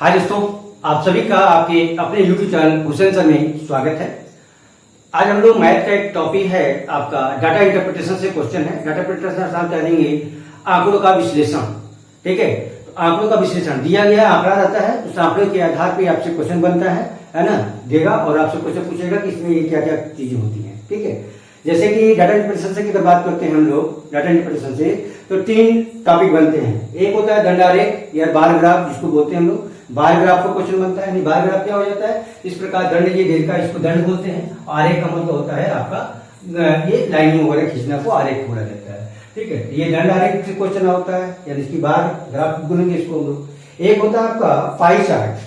हाय दोस्तों, आप सभी का आपके अपने YouTube चैनल हुसैन सर में स्वागत है। आज हम लोग मैथ का एक टॉपिक है आपका डाटा इंटरप्रिटेशन से क्वेश्चन है। डाटा इंटरप्रिटेशन हम कह देंगे आंकड़ों का विश्लेषण। ठीक है, तो आंकड़ों का विश्लेषण दिया गया आंकड़ा रहता है, उस आंकड़े के आधार पे आपसे क्वेश्चन बनता है ना, देगा और आपसे क्वेश्चन पूछेगा कि इसमें ये क्या क्या चीजें होती हैं। ठीक है, जैसे कि डाटा इंटरप्रिटेशन से अगर बात करते हैं हम लोग डाटा इंटरप्रिटेशन से, तो तीन टॉपिक बनते हैं। एक होता है दंडारेख या बार ग्राफ, जिसको बोलते हैं हम लोग। बार ग्राफ का क्वेश्चन बनता है, यानी बार ग्राफ क्या हो जाता है, इस प्रकार दंड ये घेर का, इसको दंड बोलते हैं। आरेख का मतलब होता है आपका ये लाइनिंग वगैरह खींचना को आरेख बोला जाता है। ठीक है, ये दंड आरेख से क्वेश्चन होता है, यानी इसकी बार ग्राफ बोलेंगे इसको हम लोग। एक होता है आपका पाई चार्ट,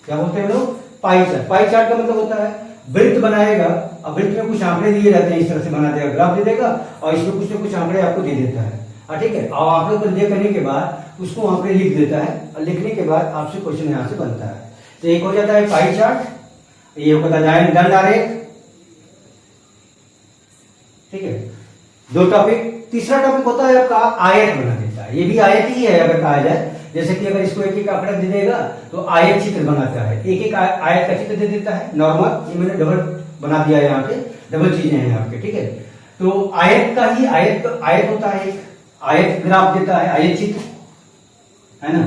क्या बोलते हैं हम लोग, पाई चार्ट। पाई चार्ट का मतलब होता है वृत्त बनाएगा और वृत्त में कुछ आंकड़े दिए रहते हैं, इस तरह से बना देगा, ग्राफ दे देगा और इसमें कुछ न कुछ आंकड़े आपको दे देता है। ठीक है, और आंकड़े को दे करने के बाद उसको आंकड़े लिख देता है और लिखने के बाद आपसे क्वेश्चन यहाँ से बनता है। तो एक हो जाता है पाई चार्ट, ये होता है दंड आरेख। ठीक है, दो टॉपिक। तीसरा टॉपिक होता है आपका आयत बना देता है। ये भी आयत ही है अगर कहा जाए, जैसे कि अगर इसको एक एक आंकड़ा दे देगा तो आयत चित्र बनाता है, एक एक आयत का चित्र दे देता है नॉर्मल। ये मैंने डबल बना दिया है, यहाँ पे डबल चीजें हैं आपके। ठीक है, तो आयत का ही आयत होता है, एक आयत ग्राफ देता है, आयत चित्र, है ना।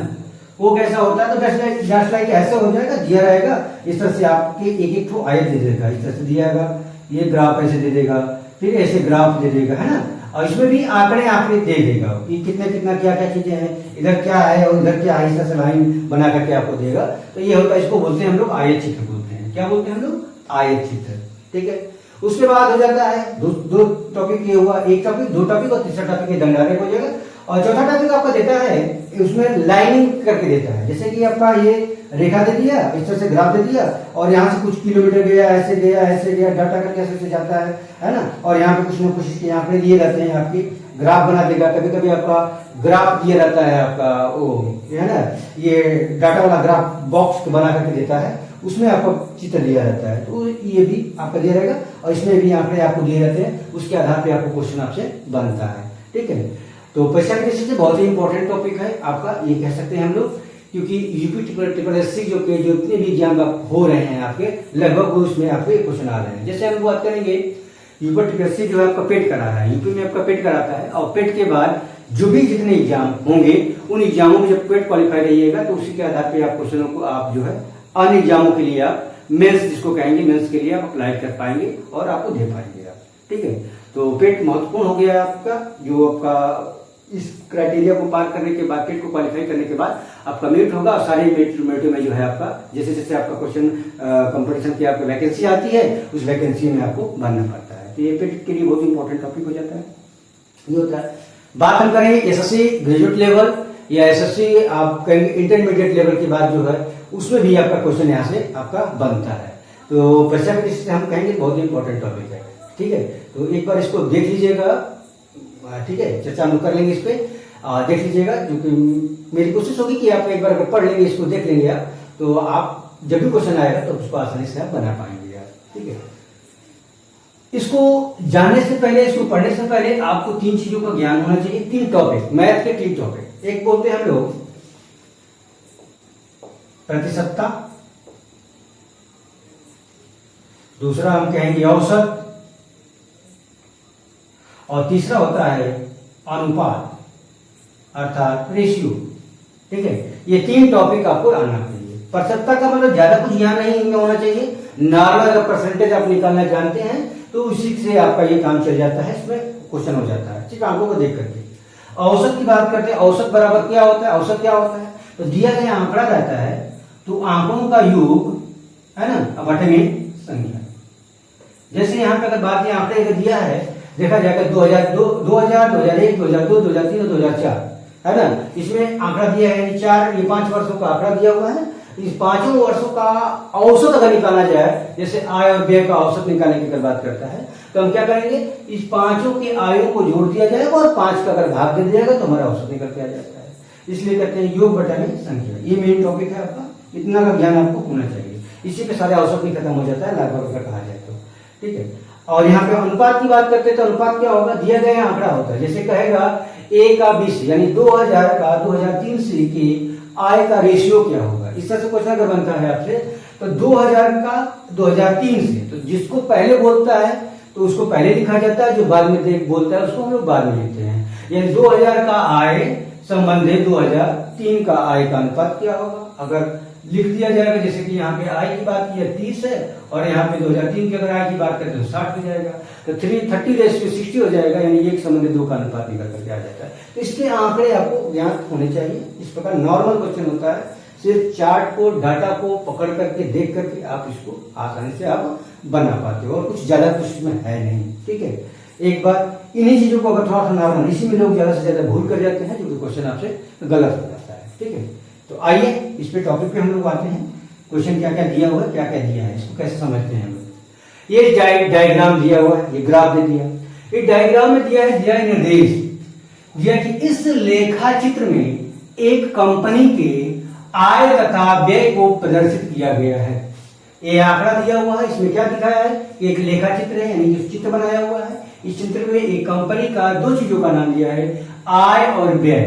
वो कैसा होता है, तो जस्ट लाइक ऐसा हो जाएगा, दिया रहेगा इस तरह से आपके एक एक तो आयत दे देगा, इस तरह से दियागा, ये ग्राफ ऐसे दे देगा, फिर ऐसे ग्राफ दे देगा, है ना। और इसमें भी आंकड़े दे देगा कि कितना कितना क्या क्या चीजें हैं, इधर क्या है और इधर क्या है, इस तरह से लाइन बना करके आपको देगा। तो ये होता है, इसको बोलते हैं हम लोग आयत चित्र बोलते हैं। क्या बोलते हैं हम लोग, आयत चित्र। ठीक है, उसके बाद हो जाता है दो टॉपिक ये हुआ, एक टॉपिक, दो टॉपिक और तीसरा टॉपिक ये दंडारेख हो जाएगा। और चौथा टॉपिक आपका देता है, उसमें लाइनिंग करके देता है, जैसे कि आपका ये रेखा दे दिया, इस तरह से ग्राफ दे दिया और यहाँ से कुछ किलोमीटर गया, ऐसे गया, डाटा करके ऐसे जाता है ना। और यहाँ पे कुछ न कुछ यहाँ पे दिए रहते हैं, आपकी ग्राफ बना देगा। कभी कभी आपका ग्राफ दिया रहता है आपका वो, है ना, ये डाटा वाला ग्राफ बॉक्स बना करके देता है, उसमें आपको चित्र दिया रहता है, तो ये भी आपका दिया रहेगा। और इसमें भी आंकड़े आपको दिए रहते हैं, उसके आधार पर आपको क्वेश्चन आपसे बनता है। ठीक है, तो क्वेश्चन बेसिस से बहुत ही इंपॉर्टेंट टॉपिक है आपका, ये कह सकते हैं हम लोग, क्योंकि यूपी ट्रिपल एससी जो जितने भी एग्जाम हो रहे हैं आपके, लगभग उसमें आपके क्वेश्चन आ रहे हैं। जैसे हम बात करेंगे, यूपी ट्रिपल एससी जो है आपका पेट करा रहा है, यूपी में आपका पेट कराता है, और पेट के बाद जो भी जितने एग्जाम होंगे, उन एग्जामों में जब पेट क्वालिफाई रहिएगा तो उसी के आधार पर आप क्वेश्चनों को आप जो है अन्य एग्जामों के लिए आप मेंस जिसको कहेंगे, मेंस के लिए आप अप्लाई कर पाएंगे और आपको दे पाएंगे आप। ठीक है, तो पेट महत्वपूर्ण हो गया आपका, जो आपका इस क्राइटेरिया को पार करने के बाद, पेट को क्वालिफाई करने के बाद आपका मेरिट होगा। और सारे मेरिट में जो है आपका जैसे जैसे आपका क्वेश्चन कंपटीशन की आपको वैकेंसी आती है, उस वैकेंसी में आपको भरना पड़ता है। तो ये पेट के लिए बहुत इंपॉर्टेंट टॉपिक हो जाता है, ये होता है। बात हम करेंगे एसएससी ग्रेजुएट लेवल या एसएससी आप कहेंगे इंटरमीडिएट लेवल की बात जो है, उसमें भी आपका क्वेश्चन यहाँ से आपका बनता है। तो परीक्षा में हम कहेंगे बहुत इंपॉर्टेंट टॉपिक है। ठीक है, तो एक बार इसको देख लीजिएगा। ठीक है, चर्चा हम कर लेंगे इस पे, देख लीजिएगा, जो कि मेरी कोशिश होगी कि आप एक बार अगर पढ़ लेंगे, इसको देख लेंगे आप, तो आप जब भी क्वेश्चन आएगा तो उसको आसानी से आप बना पाएंगे आप। ठीक है, इसको जानने से पहले, इसको पढ़ने से पहले आपको तीन चीजों का ज्ञान होना चाहिए। तीन टॉपिक, मैथ के तीन टॉपिक। एक बोलते हैं हम लोग प्रतिशतता, दूसरा हम कहेंगे औसत, और तीसरा होता है अनुपात अर्थात रेशियो। ठीक है, ये तीन टॉपिक आपको आना चाहिए। प्रतिशतता का मतलब ज्यादा कुछ ज्ञान नहीं इनमें होना चाहिए, नॉर्मल अगर परसेंटेज आप निकालना जानते हैं तो उसी से आपका ये काम चल जाता है, इसमें क्वेश्चन हो जाता है। ठीक, आंकों को देख करके। औसत की बात करते हैं, औसत बराबर क्या होता है, औसत क्या होता है, तो दिया गया आंकड़ा रहता है, तो आंकड़ों का योग, है ना, बटे में संख्या। जैसे यहाँ पे अगर बात आंकड़े का दिया है, देखा जाएगा 2002, 2000, 2001, 2002, 2003 और 2004, है ना। इसमें आंकड़ा दिया है, ये 5 वर्षों का आंकड़ा दिया हुआ है। इस 5 वर्षों का औसत अगर निकाला जाए, जैसे आय और व्यय का औसत निकालने की अगर बात करता है, तो हम क्या करेंगे, इस 5 के आयों को जोड़ दिया जाएगा और 5 का अगर भाग दे दिया जाएगा तो हमारा औसत निकल के आ जाता है। इसलिए कहते हैं योग बटा में संख्या। ये मेन टॉपिक है आपका, इतना का ज्ञान आपको होना चाहिए। इसी पे सारे औसत भी खत्म हो जाता है लगभग अगर कहा जाए तो। ठीक है, और यहाँ पे अनुपात की बात करते हैं, तो अनुपात क्या होगा, दिया गया आंकड़ा होता है। जैसे कहेगा A का 20, यानी 2000 का 2003 से की आय का रेशियो क्या होगा, इस तरह से क्वेश्चन अगर बनता है आपसे तो 2000 का 2003 से, तो जिसको पहले बोलता है तो उसको पहले लिखा जाता है, जो बाद में देख बोलता है उसको हम लोग बाद में लिखते हैं। यानी 2000 का आय संबंधित 2003 का आय का अनुपात क्या होगा, अगर लिख दिया जाएगा, जैसे कि यहाँ पे आय की बात की है 30 है और यहाँ पे 2003 की अगर आय की बात करें तो 60 हो जाएगा, तो 30:60 हो जाएगा, यानी एक संबंधित 2 का अनुपात निकल करके आ जाता है। तो इसके आंकड़े आपको ज्ञात होने चाहिए। इस प्रकार नॉर्मल क्वेश्चन होता है, सिर्फ चार्ट को डाटा को पकड़ करके देख करके आप इसको आसानी से आप बना पाते हो, और कुछ ज्यादा कुछ इसमें है नहीं। ठीक है, एक बार इन्हीं चीजों को अगर थोड़ा सा नॉर्मल, इसी में लोग ज्यादा से ज्यादा भूल कर जाते हैं, जो कि क्वेश्चन आपसे गलत हो जाता है। ठीक है, तो आइए इस पे टॉपिक पे हम लोग आते हैं। क्वेश्चन क्या क्या दिया हुआ है, क्या क्या दिया है, इसको कैसे समझते हैं हम लोग। ये डायग्राम दिया हुआ है, ये ग्राफ दे दिया, ये डायग्राम में दिया है निर्देश दिया कि इस लेखा चित्र में एक कंपनी के आय तथा व्यय को प्रदर्शित किया गया है। ये आंकड़ा दिया हुआ है, इसमें क्या दिखाया है कि एक लेखा चित्र है, यानी जो चित्र बनाया हुआ है, इस चित्र में एक कंपनी का 2 चीजों का नाम दिया है, आय और व्यय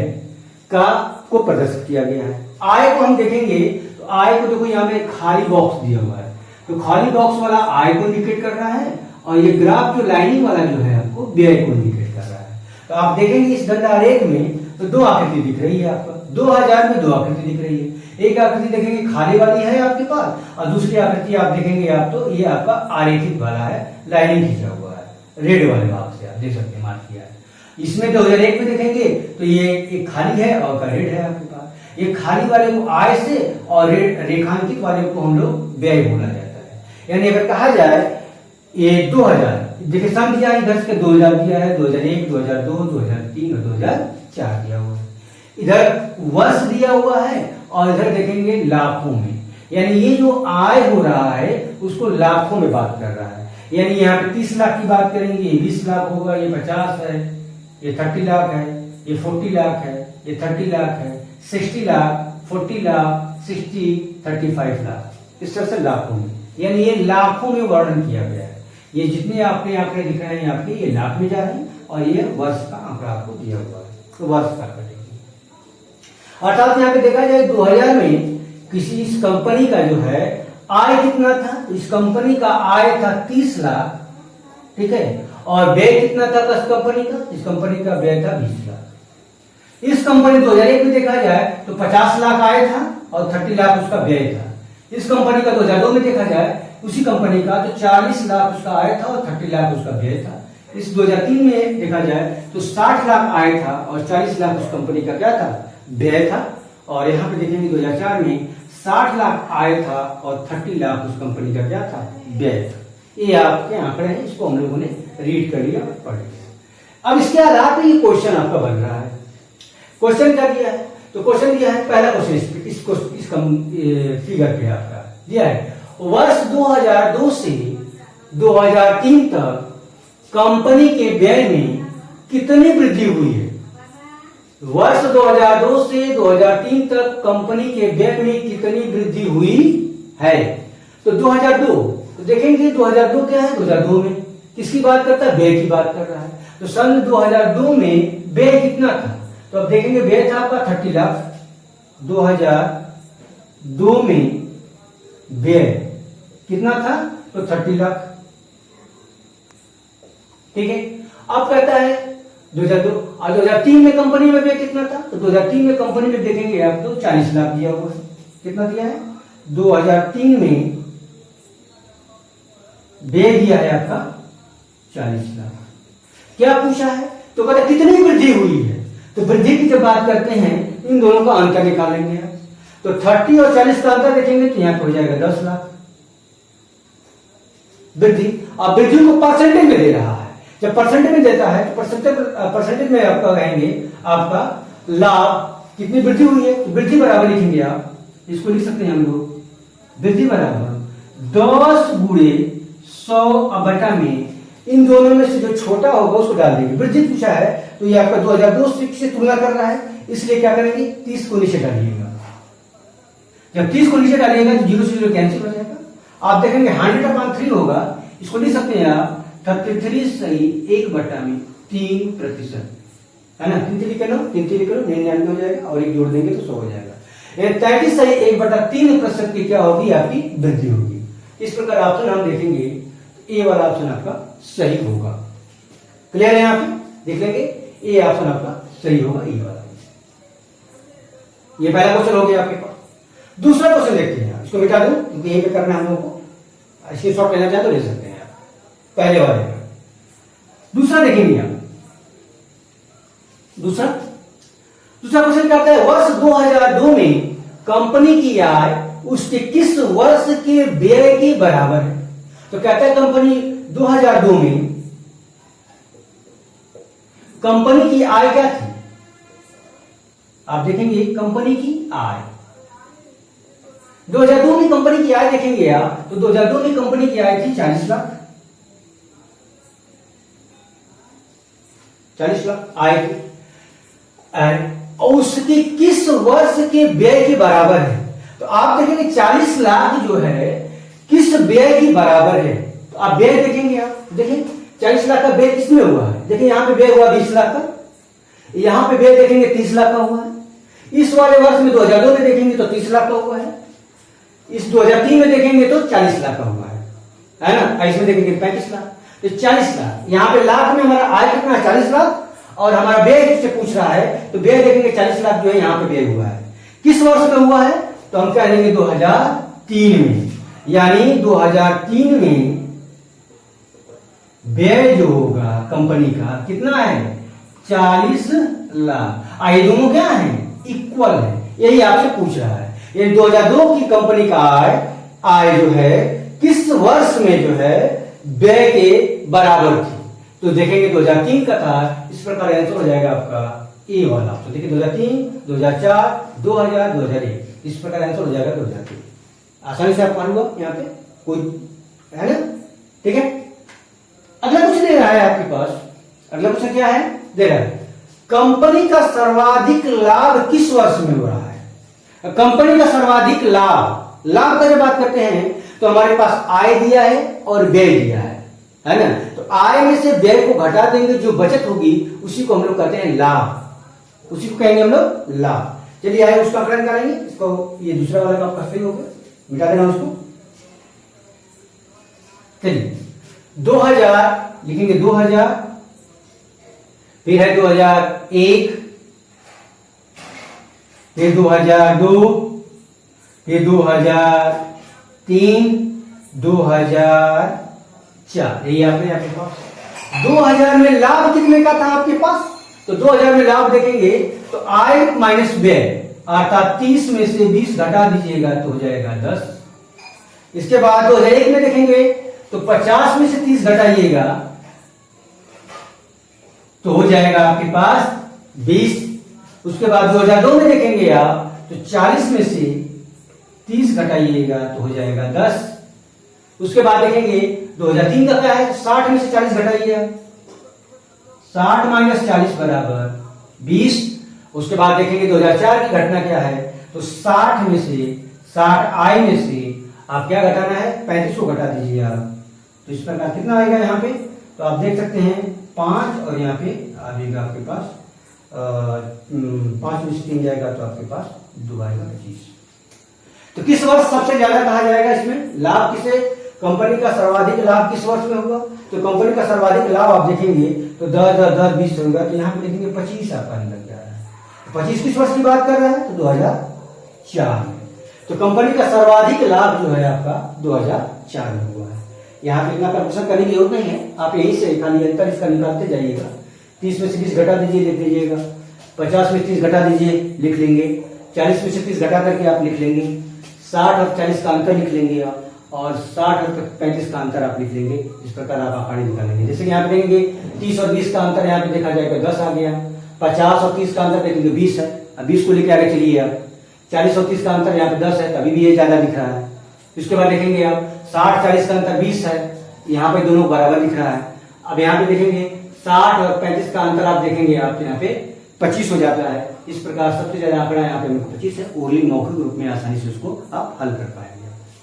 का को प्रदर्शित किया गया है। आय को हम देखेंगे तो आय को देखो, यहाँ पे खाली बॉक्स दिया हुआ है, तो खाली बॉक्स वाला आय को इंडिकेट कर रहा है, और ये ग्राफ जो लाइनिंग वाला जो है आपको व्यय को इंडिकेट कर रहा है। तो आप देखेंगे इस दंडारेख में तो 2 आकृति दिख रही है आपको, 2000 में 2 आकृति दिख रही है। एक आकृति देखेंगे खाली वाली है आपके पास, और दूसरी आकृति आप देखेंगे आप तो ये आपका आरेखित वाला है, लाइनिंग खींचा हुआ है, रेड वाले भाग से आप देख सकते हैं, मार्क किया है। इसमें 2001 में देखेंगे तो ये एक खाली है और का रेड है आपके पास। ये खाली वाले को आय से और रेखांकित वाले को हम लोग व्यय बोला जाता है। यानी अगर कहा जाए ये 2000, देखिए सम दिया है, इधर से 2000 दिया है, 2001, 2002, 2003 और 2004 दिया हुआ है। इधर वर्ष दिया हुआ है और इधर देखेंगे लाखों में, यानी ये जो आय हो रहा है उसको लाखों में बात कर रहा है। यानी यहाँ पे 30 लाख की बात करेंगे, ये 20 लाख होगा, ये 50 है, ये 30 लाख है, ये 40 लाख है, ये 30 लाख है, 60 लाख, 40 लाख, 60, 35 लाख, इस तरह से लाखों में, यानी ये लाखों में वर्णन किया गया है। ये जितने आपके आंकड़े दिख रहे हैं आपके, ये लाख में जा रहे हैं, और ये वर्ष का आंकड़ा आपको दिया हुआ है, तो वर्ष का कटेगी। अर्थात यहाँ पे देखा जाए 2000 में किसी इस कंपनी का जो है आय कितना था, तो इस कंपनी का आय था 30 लाख, ठीक है, और व्यय कितना था इस कंपनी का, इस कंपनी का व्यय था 20 लाख। इस कंपनी 2001 में देखा जाए तो 50 लाख आय था और 30 लाख उसका व्यय था। इस कंपनी का 2002 में देखा जाए, उसी कंपनी का तो 40 लाख उसका आय था और 30 लाख उसका व्यय था। इस 2003 में देखा जाए तो 60 लाख आय था और 40 लाख उस कंपनी का क्या था, व्यय था। और यहाँ पे देखेंगे 2004 में 60 लाख आय था और 30 लाख उस कंपनी का क्या था, व्यय था। ये आपके आंकड़े हैं, इसको हम लोगों ने रीड कर लिया, पढ़ लिया। अब इसके आधार पर ये क्वेश्चन आपका बन रहा है। क्वेश्चन क्या दिया है, तो क्वेश्चन दिया है, पहला क्वेश्चन इस फिगर पे आपका दिया है, वर्ष 2002 से 2003 तक कंपनी के व्यय में कितनी वृद्धि हुई है। वर्ष 2002 से 2003 तक कंपनी के व्यय में कितनी वृद्धि हुई है। तो 2002, तो देखेंगे 2002 क्या है, 2002 में किसकी बात करता है, व्यय की बात कर रहा है। तो सन 2002 में व्यय कितना था, तो अब देखेंगे व्यय था आपका 30 लाख, 2002 में व्यय कितना था, तो 30 लाख, ठीक है। अब कहता है 2002 और 2003 में कंपनी में व्यय कितना था, तो 2003 में कंपनी में देखेंगे आप तो 40 लाख दिया हुआ है। कितना दिया है, 2003 में व्यय दिया है आपका 40 लाख। क्या पूछा है, तो कहता कितनी वृद्धि हुई है। तो वृद्धि की जब बात करते हैं इन दोनों का अंतर निकालेंगे आप, तो 30 और 40 का अंतर देखेंगे तो यहां पर हो जाएगा 10 लाख वृद्धि। अब वृद्धि को परसेंटेज में दे रहा है, जब परसेंटेज में देता है तो परसेंटेज में आपका कहेंगे आपका लाभ कितनी वृद्धि हुई है, तो वृद्धि बराबर लिखेंगे आप, इसको लिख सकते हैं हम लोग, वृद्धि बराबर 10 गुणे 100 बटा में इन दोनों में से जो छोटा होगा उसको डाल देंगे। वृद्धि पूछा है तो ये आपका 2002 से तुलना कर रहा है, इसलिए क्या करेंगे 30 को नीचे डालिएगा। जब 30 को नीचे डालिएगा तो 0 से 0 कैंसिल हो जाएगा। आप देखेंगे 100/3 होगा, इसको लिख सकते हैं आप 33 सही 1 बटा में 3% है ना, 3 करो 99 हो जाएगा और 1 जोड़ देंगे तो 100 हो जाएगा। 33 से 1/3% की क्या होगी, आपकी वृद्धि होगी। इस प्रकार ऑप्शन हम देखेंगे, ए वाला ऑप्शन आपका सही होगा। क्लियर है? यहाँ पे देख लेंगे, ए ऑप्शन आपका सही होगा, ए वाला। ये पहला क्वेश्चन हो गया आपके पास। दूसरा क्वेश्चन देखते हैं, इसको मिटा दूं क्योंकि यहीं पे करना है हम लोगों को। इसके शॉर्ट लेना चाहे तो ले सकते हैं आप, पहले वाले का। दूसरा देखेंगे आप, दूसरा क्वेश्चन क्या कहता है, वर्ष 2002 में कंपनी की आय उसके किस वर्ष के व्यय के बराबर है? तो कहता है कंपनी 2002 में कंपनी की आय क्या थी? आप देखेंगे कंपनी की आय 2002 में कंपनी की आय देखेंगे आप, तो 2002 में कंपनी की आय थी 40 लाख। 40 लाख आय थी, और उसके किस वर्ष के व्यय के बराबर है? तो आप देखेंगे 40 लाख जो है किस व्यय के बराबर है? तो आप व्यय देखेंगे, आप देखें 40 लाख का व्यय किसमें हुआ है? देखिए यहां पे व्यय हुआ 20 लाख का, यहां पे व्यय देखेंगे 30 लाख का हुआ है। इस वाले वर्ष में 2002 में देखेंगे तो 30 लाख का हुआ है, इस 2003 में देखेंगे तो 40 लाख का हुआ है ना? इसमें देखेंगे 35 लाख, तो 40 लाख। यहाँ पे लाख में हमारा आय कितना है? 40 लाख, और हमारा व्यय किससे पूछ रहा है, तो व्यय देखेंगे 40 लाख जो है यहाँ पे व्यय हुआ है। किस वर्ष में हुआ है? तो हम कह देंगे 2003 में, यानी 2003 में व्यय जो होगा कंपनी का कितना है? 40 लाख। ये दोनों क्या है? इक्वल है, यही आपसे पूछ रहा है। ये 2002 की कंपनी का आय जो है किस वर्ष में जो है व्यय के बराबर थी? तो देखेंगे 2003 का था। इस प्रकार आंसर हो जाएगा आपका ए वाला। तो देखिए 2003, 2004, 2000, 2001, इस प्रकार आंसर हो जाएगा 2003। आसानी से आप मान लो, यहाँ पे कोई है ना? ठीक है। अगला क्वेश्चन दे रहा है आपके पास, अगला क्वेश्चन क्या है? दे रहा है कंपनी का सर्वाधिक लाभ किस वर्ष में हो रहा है? कंपनी का सर्वाधिक लाभ, लाभ का जब बात करते हैं तो हमारे पास आय दिया है और व्यय दिया है ना? तो आय में से व्यय को घटा देंगे, जो बचत होगी उसी को हम लोग कहते हैं लाभ, उसी को कहेंगे हम लोग लाभ। चलिए आइए उसका आंकड़ा निकालेंगे। इसको, ये दूसरा वाला का आपका सही हो गया, मिटा देना उसको। चलिए 2000 लिखेंगे, 2000, फिर है 2001, फिर 2002, फिर 2003, 2004। यही आपके पास 2000 में लाभ कितने का था आपके पास? तो 2000 में लाभ देखेंगे तो आय माइनस व्यय, अर्थात 30 में से 20 घटा दीजिएगा तो हो जाएगा 10। इसके बाद 2001 में देखेंगे तो 50 में से 30 घटाइएगा तो हो जाएगा आपके पास 20। उसके बाद 2002 में देखेंगे आप तो 40 में से 30 घटाइएगा तो हो जाएगा 10। उसके बाद देखेंगे 2003 का क्या है? 60 में से 40 घटाइए, 60 माइनस 40 बराबर 20। उसके बाद देखेंगे 2004 की घटना क्या है? तो 60 में से 60 आय में से आप क्या घटाना है? 35 को घटा दीजिए आप। तो इस प्रकार कितना आएगा यहाँ पे? तो आप देख सकते हैं 5, और यहाँ पे आएगा आपके पास 5 में से 3 जाएगा तो आपके पास 2 आएगा 25। तो किस वर्ष सबसे ज्यादा कहा जाएगा इसमें? लाभ किसे? कंपनी का सर्वाधिक लाभ किस वर्ष में होगा? तो कंपनी का सर्वाधिक लाभ आप देखेंगे तो 10, 10, 10, 20 होगा, तो यहाँ पे देखेंगे 25 आपका निकल जा रहा है। 25 किस वर्ष की बात कर रहा है? तो 2004 में। तो कंपनी का सर्वाधिक लाभ जो है आपका 2004 में हुआ है। यहाँ पे इतना कंफ्यूजन करने की जरूरत नहीं है, आप यहीं से खाली अंतर इसका निकालते जाइएगा। 30 में से 20 घटा दीजिए, लिख लीजिएगा। 50 में 30 घटा दीजिए, लिख लेंगे। 40 में से 30 घटा करके आप लिख लेंगे। 60 और 40 का अंतर लिख लेंगे आप, और 60 और 35 का अंतर आप लिख लेंगे। इस प्रकार आप आसानी निकालेंगे। जैसे कि यहाँ पे देखेंगे 30 और 20 का अंतर यहाँ पे देखा जाएगा 10 आ गया। 50 और 30 का अंतर देखेंगे 20 है, अब 20 को लेके आगे चलिए आप। 40 और 30 का अंतर यहाँ पे 10 है, अभी भी ये ज्यादा दिख रहा है। इसके बाद देखेंगे आप 60-40 का अंतर 20 है, यहाँ पे दोनों बराबर दिख रहा है। अब यहाँ पे देखेंगे 60 और 35 का अंतर आप देखेंगे आप यहाँ पे 25 हो जाता है। इस प्रकार सबसे ज्यादा आंकड़ा यहाँ पे 25 है। ओरली मौखिक रूप में आसानी से उसको आप हल कर पाएंगे।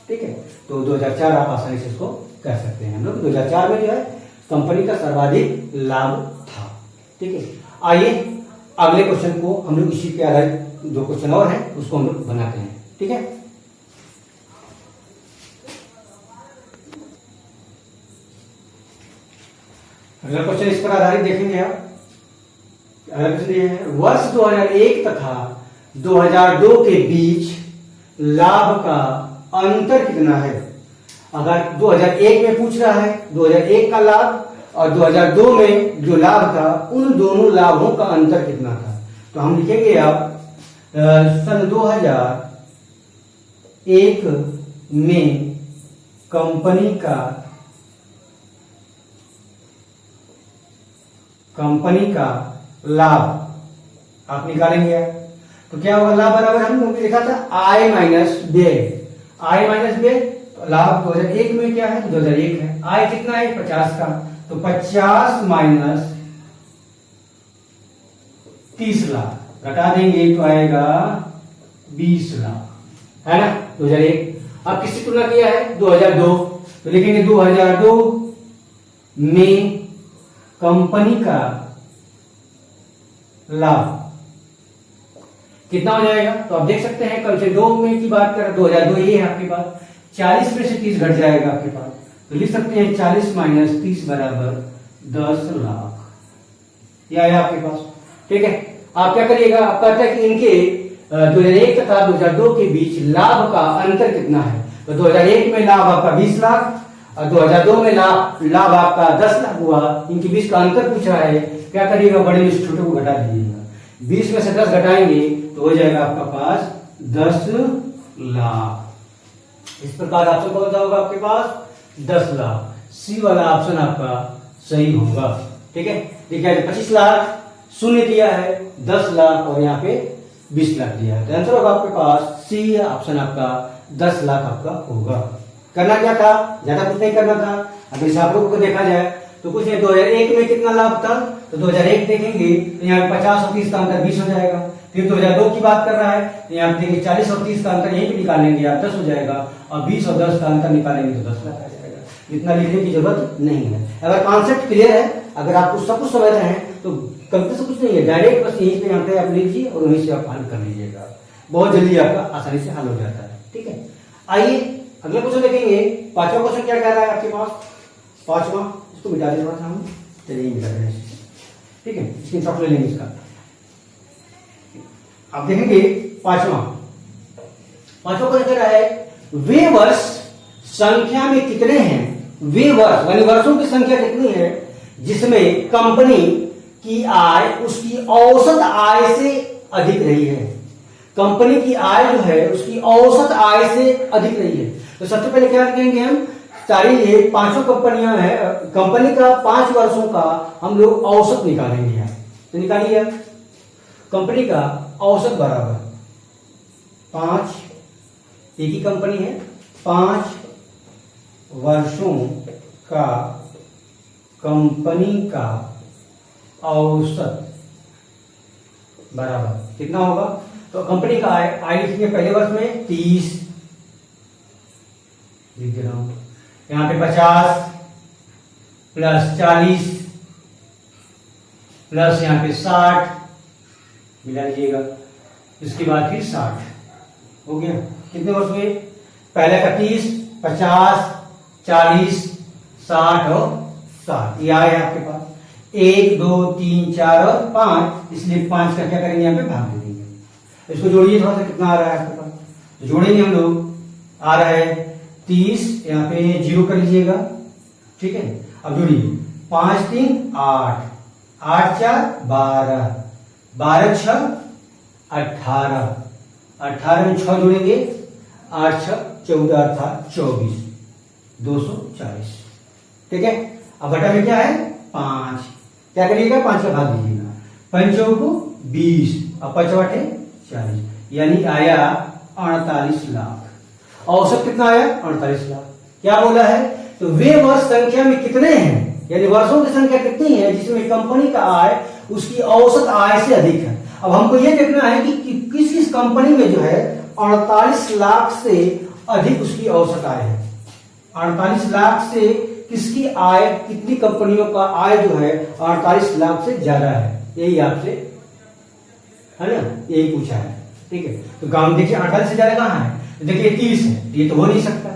ठीक है, तो 2004 आप आसानी से इसको कर सकते हैं। हम लोग 2004 में जो है कंपनी का सर्वाधिक लाभ था। ठीक है, आइए अगले क्वेश्चन को हम लोग इसी के आधारित दो क्वेश्चन और है उसको हम लोग बनाते हैं, ठीक है। अगला क्वेश्चन इस पर आधारित देखेंगे आप। अगला क्वेश्चन ये है, वर्ष 2001 तथा 2002 के बीच लाभ का अंतर कितना है। अगर 2001 में पूछ रहा है 2001 का लाभ और 2002 में जो लाभ था उन दोनों लाभों का अंतर कितना था। तो हम लिखेंगे आप सन 2001 में कंपनी का लाभ आप निकालेंगे। तो क्या होगा, लाभ बराबर हम लिखा था आय माइनस व्यय। आय माइनस व्यय, लाभ 2001 में क्या है, 2001 है। आय कितना है, 50 का, तो 50 माइनस 30 लाख घटा देंगे तो आएगा 20 लाख, है ना। 2001 अब किससे तुलना किया है, 2002, तो लिखेंगे 2002 में कंपनी का लाभ कितना हो जाएगा। तो आप देख सकते हैं कल से 2 में की बात करें, 2002 ये है आपके पास, 40 में से 30 घट जाएगा आपके पास, तो लिख सकते हैं 40 माइनस 30 बराबर 10 लाख, ये आया आपके पास, ठीक है। आप क्या करिएगा, आप कहते हैं कि इनके 2001 तथा 2002 के बीच लाभ का अंतर कितना है। तो 2001 में लाभ आपका 20 लाख और 2002 में लाभ आपका 10 लाख हुआ। इनके बीच का अंतर पूछ रहा है, क्या करिएगा, बड़े में से छोटे को घटा दीजिएगा। 20 में से 10 घटाएंगे तो हो जाएगा आपका पास 10 लाख। इस प्रकार ऑप्शन कौन सा होगा आपके पास, 10 लाख। सी वाला ऑप्शन आपका सही होगा, ठीक है। देखिए 25 लाख शून्य दिया है, 10 लाख और यहाँ पे 20 लाख दिया है, तो आंसर होगा आपके पास सी ऑप्शन आपका 10 लाख आपका होगा। करना क्या था, ज्यादा कुछ नहीं करना था। अगर हिसाब को देखा जाए तो कुछ नहीं, 2001 में कितना लाभ था, तो 2001 देखेंगे तो यहाँ 50 और 30 का अंतर 20 हो जाएगा। फिर 2002 की बात कर रहा है तो यहाँ देखेंगे 40 और 30 का अंतर यहीं पे निकालेंगे आप, 10 हो जाएगा, और 20 और 10 का अंतर निकालेंगे तो 10 लाख आ जाएगा। इतना लिखने की जरूरत नहीं है। अगर कॉन्सेप्ट क्लियर है, अगर आप सब कुछ समझ रहे हैं तो गलती से कुछ नहीं है, डायरेक्ट बस यहीं पे यहाँ पे आप लीजिए और वहीं से आप हल कर लीजिएगा, बहुत जल्दी आपका आसानी से हल हो जाता है, ठीक है। आइए अगला क्वेश्चन देखेंगे। 5वां क्वेश्चन क्या कह रहा है आपके पास, 5वां, इसको मिटा देना था हम, चलिए मिटा दें, ठीक है, स्क्रीनशॉट ले लेंगे इसका। आप देखेंगे 5वां क्वेश्चन कह रहा है, वे वर्ष संख्या में कितने हैं, वे वर्ष यानी वर्षों की संख्या कितनी है जिसमें कंपनी की आय उसकी औसत आय से अधिक रही है। कंपनी की आय जो है उसकी औसत आय से अधिक रही है। तो सबसे पहले क्या करेंगे हम, सारी ये 5 कंपनियां हैं, कंपनी का 5 वर्षों का हम लोग औसत निकालेंगे यहाँ। तो निकालिए आप, कंपनी का औसत बराबर 5, एक ही कंपनी है, 5 वर्षों का कंपनी का औसत बराबर कितना होगा। तो कंपनी का आय लिखेंगे पहले वर्ष में 30, लिख दे रहा हूं, यहां पे 50 प्लस 40 प्लस यहां पे 60 मिला लीजिएगा, इसके बाद फिर 60 हो गया। कितने वर्ष हुए, पहले का 30, 50, 40, 60 और 60, ये आए आपके पास 1, 2, 3, 4 और 5, इसलिए 5 का क्या करेंगे यहाँ पे भाग दे देंगे। इसको जोड़िए थोड़ा सा, कितना आ रहा है आपके पास, तो जोड़ेंगे हम लोग, आ रहा है 30, यहाँ पे 0 कर लीजिएगा, ठीक है। अब जोड़िए 5, 3, 8, 8, 4, 12, 12, 6, 18, 18 में 6 जोड़ेंगे, 8, 6, 14 अर्थात 24, 240, ठीक है। अब बटा में क्या है 5, क्या करिएगा 5 का भाग दीजिएगा, 5 को 20 और 5 8 40, यानी आया 48 लाख। औसत कितना आया 48 लाख। क्या बोला है, तो वे वर्ष संख्या में कितने हैं, यानी वर्षों की संख्या कितनी है जिसमें कंपनी का आय उसकी औसत आय से अधिक है। अब हमको यह देखना है कि किस किस कंपनी में जो है 48 लाख से अधिक उसकी औसत आय है। 48 लाख से किसकी आय, कितनी कंपनियों का आय जो है 48 लाख से ज्यादा है, यही आपसे है ना, यही पूछा है। ठीक है, तो गांव देखिए 48 से ज्यादा कहाँ है, तो देखिए 30 है, ये तो हो नहीं सकता।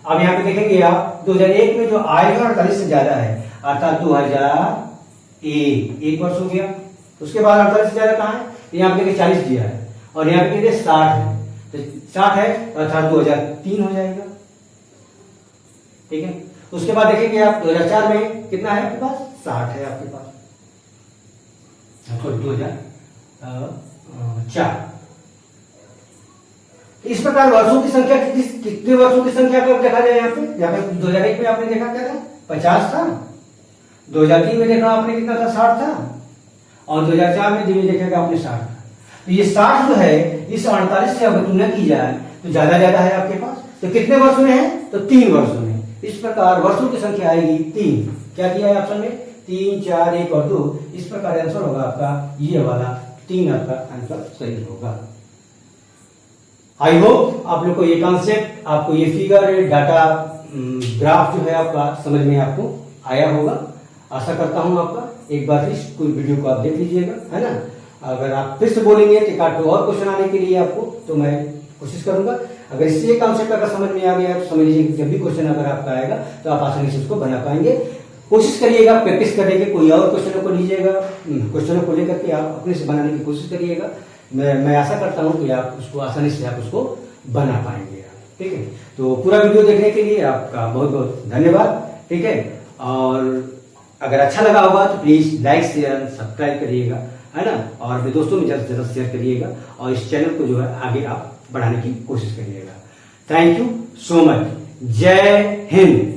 अब यहाँ पे देखेंगे आप 2001 में जो आय है 48 से ज्यादा है, अर्थात 2001 एक वर्ष हो गया। उसके बाद 48 से ज्यादा कहाँ है, तो यहाँ पे देखिए 40 दिया है और यहाँ पे देखिए 60 है, तो 60 है अर्थात 2003 हो जाएगा। ठीक है, उसके बाद देखेंगे आप 2004 में कितना है आपके पास, 60 है आपके पास, 2004। इस प्रकार वर्षों की संख्या कितने वर्षों की संख्या को देखा जाए यहाँ पे 2001 में आपने देखा क्या था, 50 था। 2003 में देखा आपने कितना था, 60 था। और 2004 में देखेगा आपने 60 था। तो ये 60 जो है इस 48 से अगर तुलना की जाए तो ज्यादा है आपके पास। तो कितने वर्षों में है, तो 3 वर्षों में। इस प्रकार वर्षों की संख्या आएगी 3। क्या किया है ऑप्शन में, 3, 4, 1 और 2। इस प्रकार आंसर होगा आपका ये वाला 3 आपका आंसर सही होगा। आई होप आप लोग को ये कॉन्सेप्ट, आपको ये फिगर, डाटा ग्राफ जो है आपका समझ में आपको आया होगा। आशा करता हूं आपका एक बार फिर कोई वीडियो को आप देख लीजिएगा, है ना। अगर आप फिर से बोलेंगे कि काट और क्वेश्चन आने के लिए आपको, तो मैं कोशिश करूंगा। अगर इससे कॉन्सेप्ट अगर समझ में आ गया तो समझ लीजिए जब भी क्वेश्चन अगर आपका आएगा तो आप आसानी से उसको बना पाएंगे। कोशिश करिएगा, प्रैक्टिस करेंगे, कोई और क्वेश्चनों को लीजिएगा, क्वेश्चनों को लेकर के आप अपने से बनाने की कोशिश करिएगा। मैं आशा करता हूं कि आप उसको आसानी से आप उसको बना पाएंगे। ठीक है, तो पूरा वीडियो देखने के लिए आपका बहुत बहुत धन्यवाद। ठीक है, और अगर अच्छा लगा होगा तो प्लीज लाइक शेयर सब्सक्राइब करिएगा, है ना। और अपने दोस्तों में ज्यादा से ज्यादा शेयर करिएगा और इस चैनल को जो है आगे आप बढ़ाने की कोशिश करिएगा। Thank you so much. जय हिंद।